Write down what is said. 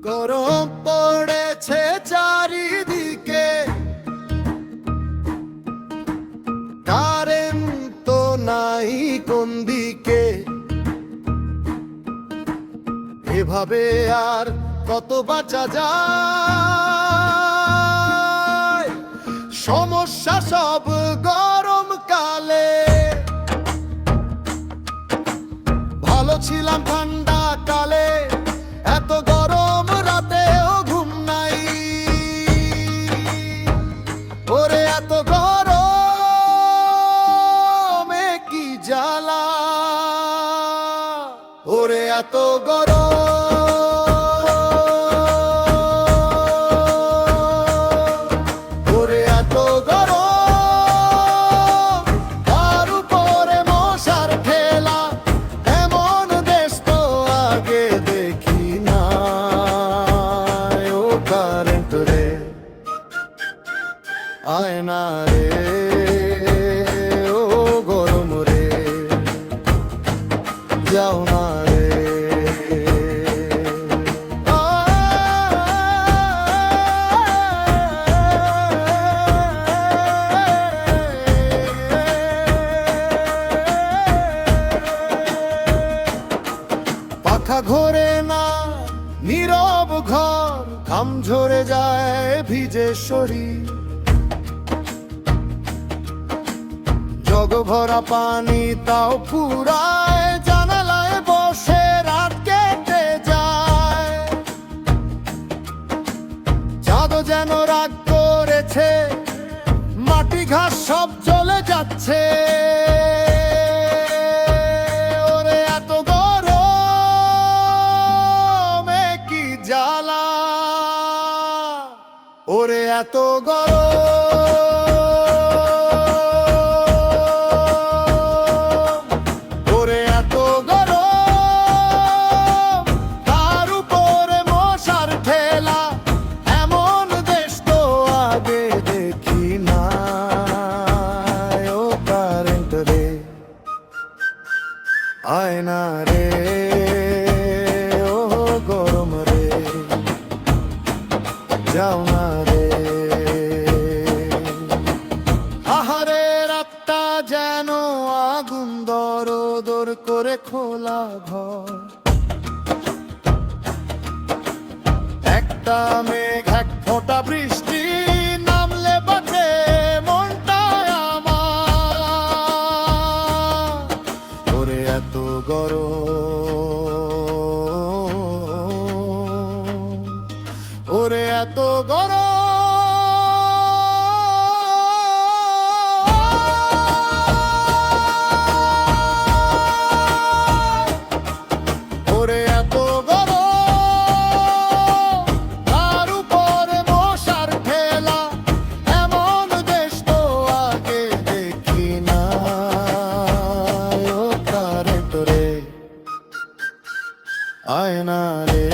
গরম পড়েছে চারিদিকে, কারেন্ট তো নাই কোন দিকে। এভাবে আর কত বাঁচা যায়, সমস্যা সব গরমকালে। ভালো ছিলাম ঠান্ডা কালে, এত গরম রাতেও ঘুম নাই। ওরে এত গরমে কি জ্বালা, ওরে এত গরম, ওরে এত গরম, তার উপরে মশার ঠেলা। এমন দেশ তো আগে দেখি না। ও কারেন্ট রে, আয় না রে, ও গরম রে, যাও না রে। পাখা ঘোরে না, নীরব ঘর, ঘাম ঝরে যায় ভিজে শরীর। জগ ভরা পানি তাও ফুরায়, জানালায় বসে রাত কেটে যায়। চাঁদও যেন রাগ করেছে, মাটি ঘাস সব চলে যাচ্ছে। ওরে এত গরমে কি জ্বালা, ওরে এত গরম, ওরে এত গরম, তার উপরে মশার ঠেলা। এমন দেশ তো আগে দেখি না। ও কারেন্ট রে, আয় না রে, ও গরম রে, যাও না রে। আহারে রাতটা যেন আগুন, দর দর করে খোলা ঘর। একটা মেঘ এক ফোঁটা বৃষ্টি নামলে বাঁচে মনটা আমার। ওরে এত গরম, ওরে এত গরম, ওরে এত গরম, তার উপরে মশার ঠেলা। এমন দেশ তো আগে দেখি না। ও কারেন্ট রে, আয় না রে।